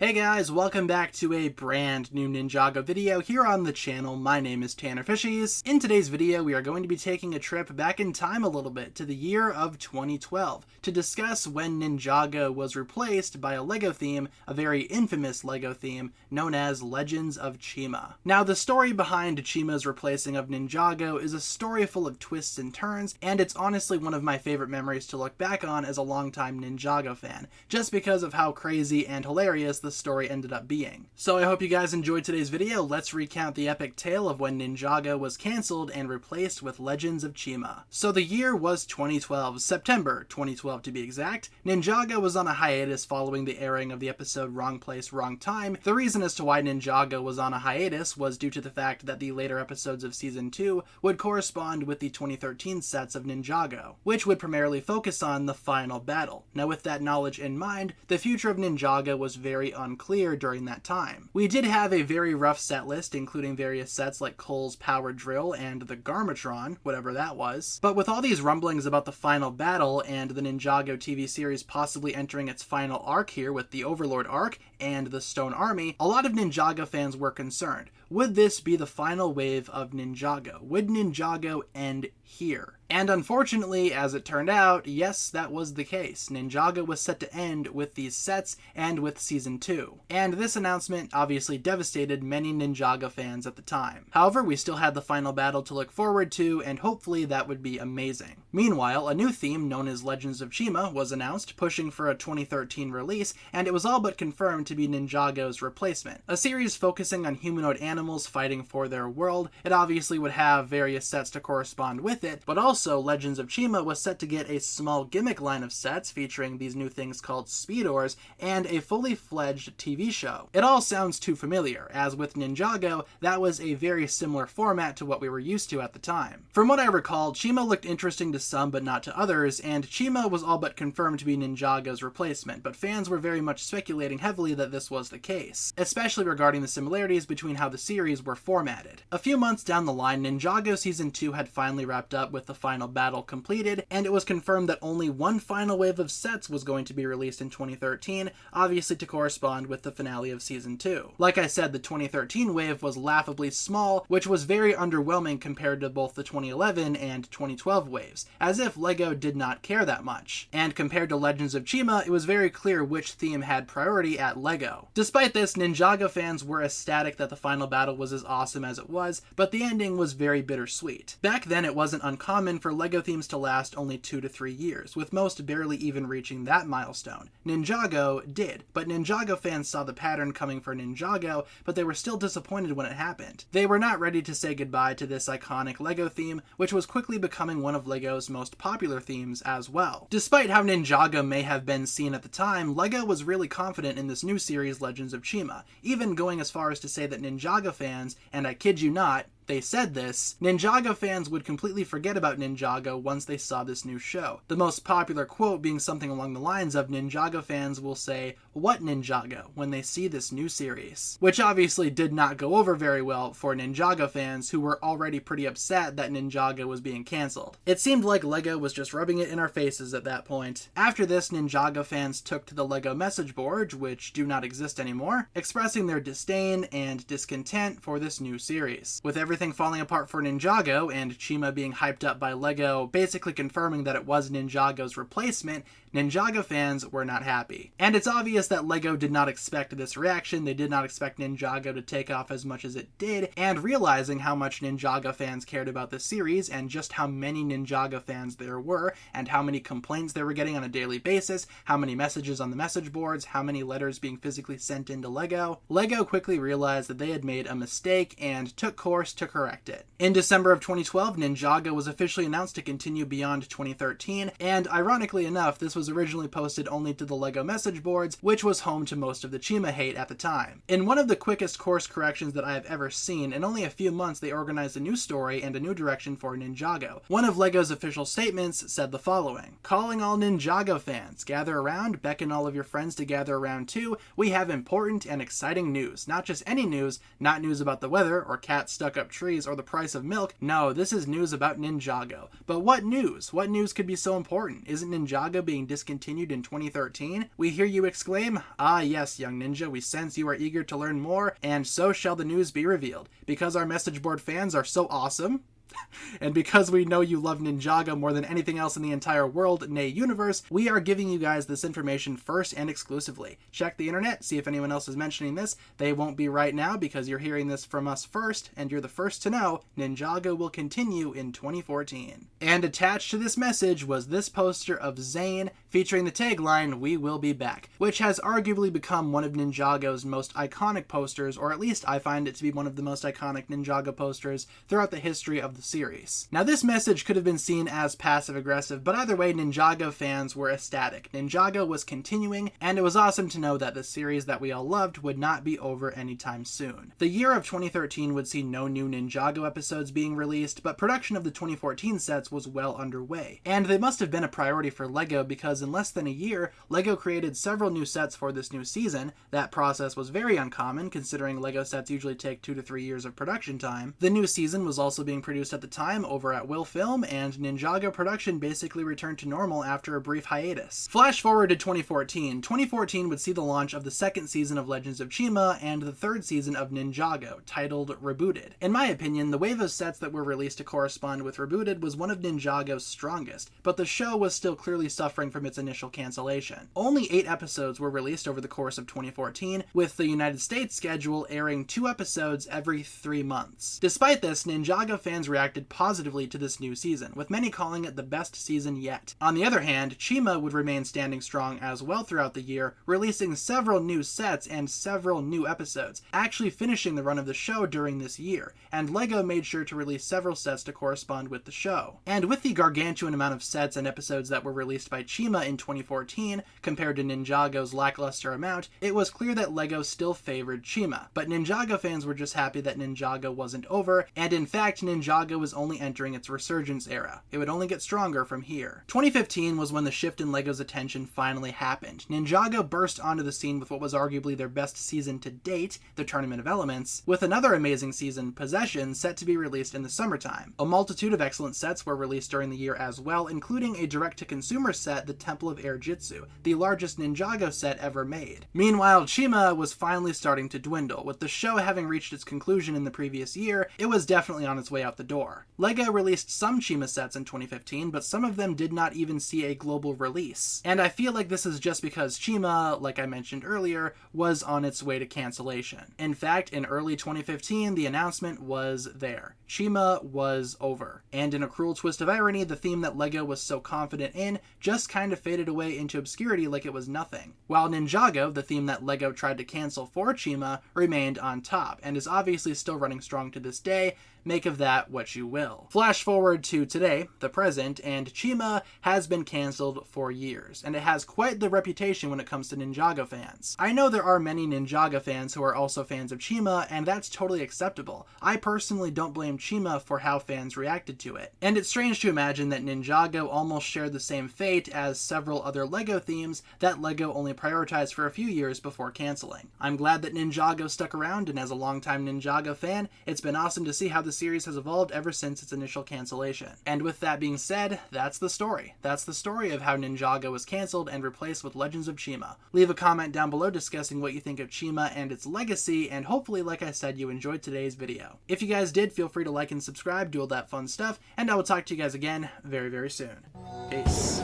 Hey guys, welcome back to a brand new Ninjago video here on the channel. My name is TannerFishies. In today's video, we are going to be taking a trip back in time a little bit to the year of 2012 to discuss when Ninjago was replaced by a LEGO theme, a very infamous LEGO theme, known as Legends of Chima. Now, the story behind Chima's replacing of Ninjago is a story full of twists and turns, and it's honestly one of my favorite memories to look back on as a longtime Ninjago fan, just because of how crazy and hilarious the story ended up being. So I hope you guys enjoyed today's video. Let's recount the epic tale of when Ninjago was cancelled and replaced with Legends of Chima. So the year was 2012, September 2012 to be exact. Ninjago was on a hiatus following the airing of the episode Wrong Place, Wrong Time. The reason as to why Ninjago was on a hiatus was due to the fact that the later episodes of Season 2 would correspond with the 2013 sets of Ninjago, which would primarily focus on the final battle. Now, with that knowledge in mind, the future of Ninjago was very unclear during that time. We did have a very rough set list, including various sets like Cole's Power Drill and the Garmatron, whatever that was. But with all these rumblings about the final battle and the Ninjago TV series possibly entering its final arc here with the Overlord arc and the Stone Army, a lot of Ninjago fans were concerned. Would this be the final wave of Ninjago? Would Ninjago end here? And unfortunately, as it turned out, yes, that was the case. Ninjago was set to end with these sets and with Season 2. And this announcement obviously devastated many Ninjago fans at the time. However, we still had the final battle to look forward to, and hopefully that would be amazing. Meanwhile, a new theme known as Legends of Chima was announced, pushing for a 2013 release, and it was all but confirmed to be Ninjago's replacement. A series focusing on humanoid animals fighting for their world. It obviously would have various sets to correspond with it, but also Legends of Chima was set to get a small gimmick line of sets featuring these new things called Speedors and a fully fledged TV show. It all sounds too familiar, as with Ninjago, that was a very similar format to what we were used to at the time. From what I recall, Chima looked interesting to some but not to others, and Chima was all but confirmed to be Ninjago's replacement, but fans were very much speculating heavily that this was the case, especially regarding the similarities between how the series were formatted. A few months down the line, Ninjago Season 2 had finally wrapped up with the final battle completed, and it was confirmed that only one final wave of sets was going to be released in 2013, obviously to correspond with the finale of Season 2. Like I said, the 2013 wave was laughably small, which was very underwhelming compared to both the 2011 and 2012 waves, as if LEGO did not care that much. And compared to Legends of Chima, it was very clear which theme had priority at LEGO. Despite this, Ninjago fans were ecstatic that the final battle was as awesome as it was, but the ending was very bittersweet. Back then, it wasn't uncommon for LEGO themes to last only 2 to 3 years, with most barely even reaching that milestone. Ninjago did, but Ninjago fans saw the pattern coming for Ninjago, but they were still disappointed when it happened. They were not ready to say goodbye to this iconic LEGO theme, which was quickly becoming one of LEGO's most popular themes as well. Despite how Ninjago may have been seen at the time, LEGO was really confident in this new series, Legends of Chima, even going as far as to say that Ninjago fans, and I kid you not, they said this, Ninjago fans would completely forget about Ninjago once they saw this new show. The most popular quote being something along the lines of Ninjago fans will say, "What Ninjago?" when they see this new series. Which obviously did not go over very well for Ninjago fans who were already pretty upset that Ninjago was being cancelled. It seemed like LEGO was just rubbing it in our faces at that point. After this, Ninjago fans took to the LEGO message boards, which do not exist anymore, expressing their disdain and discontent for this new series. With everything falling apart for Ninjago and Chima being hyped up by LEGO basically confirming that it was Ninjago's replacement, Ninjago fans were not happy. And it's obvious that LEGO did not expect this reaction. They did not expect Ninjago to take off as much as it did, and realizing how much Ninjago fans cared about this series and just how many Ninjago fans there were and how many complaints they were getting on a daily basis, how many messages on the message boards, how many letters being physically sent into LEGO, LEGO quickly realized that they had made a mistake and took course to correct it. In December of 2012, Ninjago was officially announced to continue beyond 2013, and ironically enough, this was originally posted only to the LEGO message boards, which was home to most of the Chima hate at the time. In one of the quickest course corrections that I have ever seen, in only a few months they organized a new story and a new direction for Ninjago. One of LEGO's official statements said the following: "Calling all Ninjago fans, gather around, beckon all of your friends to gather around too. We have important and exciting news. Not just any news, not news about the weather or cats stuck up up trees or the price of milk. No, this is news about Ninjago. But what news? What news could be so important? Isn't Ninjago being discontinued in 2013? We hear you exclaim, ah yes, young ninja, we sense you are eager to learn more, and so shall the news be revealed. Because our message board fans are so awesome, and because we know you love Ninjago more than anything else in the entire world, nay universe, we are giving you guys this information first and exclusively. Check the internet, see if anyone else is mentioning this. They won't be right now because you're hearing this from us first, and you're the first to know Ninjago will continue in 2014. And attached to this message was this poster of Zane featuring the tagline, "We will be back," which has arguably become one of Ninjago's most iconic posters, or at least I find it to be one of the most iconic Ninjago posters throughout the history of the series. Now this message could have been seen as passive-aggressive, but either way Ninjago fans were ecstatic. Ninjago was continuing, and it was awesome to know that the series that we all loved would not be over anytime soon. The year of 2013 would see no new Ninjago episodes being released, but production of the 2014 sets was well underway. And they must have been a priority for LEGO because in less than a year, LEGO created several new sets for this new season. That process was very uncommon considering LEGO sets usually take 2 to 3 years of production time. The new season was also being produced at the time over at Will Film, and Ninjago production basically returned to normal after a brief hiatus. Flash forward to 2014. 2014 would see the launch of the second season of Legends of Chima and the third season of Ninjago, titled Rebooted. In my opinion, the wave of sets that were released to correspond with Rebooted was one of Ninjago's strongest, but the show was still clearly suffering from its initial cancellation. Only 8 episodes were released over the course of 2014, with the United States schedule airing 2 episodes every 3 months. Despite this, Ninjago fans reacted positively to this new season, with many calling it the best season yet. On the other hand, Chima would remain standing strong as well throughout the year, releasing several new sets and several new episodes, actually finishing the run of the show during this year, and LEGO made sure to release several sets to correspond with the show. And with the gargantuan amount of sets and episodes that were released by Chima in 2014, compared to Ninjago's lackluster amount, it was clear that LEGO still favored Chima, but Ninjago fans were just happy that Ninjago wasn't over, and in fact Ninjago was only entering its Resurgence era. It would only get stronger from here. 2015 was when the shift in LEGO's attention finally happened. Ninjago burst onto the scene with what was arguably their best season to date, the Tournament of Elements, with another amazing season, Possession, set to be released in the summertime. A multitude of excellent sets were released during the year as well, including a direct-to-consumer set, the Temple of Air Jitsu, the largest Ninjago set ever made. Meanwhile, Chima was finally starting to dwindle. With the show having reached its conclusion in the previous year, it was definitely on its way out the door. LEGO released some Chima sets in 2015, but some of them did not even see a global release. And I feel like this is just because Chima, like I mentioned earlier, was on its way to cancellation. In fact, in early 2015, the announcement was there. Chima was over. And in a cruel twist of irony, the theme that LEGO was so confident in just kind of faded away into obscurity like it was nothing. While Ninjago, the theme that LEGO tried to cancel for Chima, remained on top, and is obviously still running strong to this day. Make of that what you will. Flash forward to today, the present, and Chima has been cancelled for years, and it has quite the reputation when it comes to Ninjago fans. I know there are many Ninjago fans who are also fans of Chima, and that's totally acceptable. I personally don't blame Chima for how fans reacted to it. And it's strange to imagine that Ninjago almost shared the same fate as several other LEGO themes that LEGO only prioritized for a few years before cancelling. I'm glad that Ninjago stuck around, and as a longtime Ninjago fan, it's been awesome to see how the series has evolved ever since its initial cancellation. And with that being said, that's the story. That's the story of how Ninjago was cancelled and replaced with Legends of Chima. Leave a comment down below discussing what you think of Chima and its legacy, and hopefully, like I said, you enjoyed today's video. If you guys did, feel free to like and subscribe, do all that fun stuff, and I will talk to you guys again very, very soon. Peace.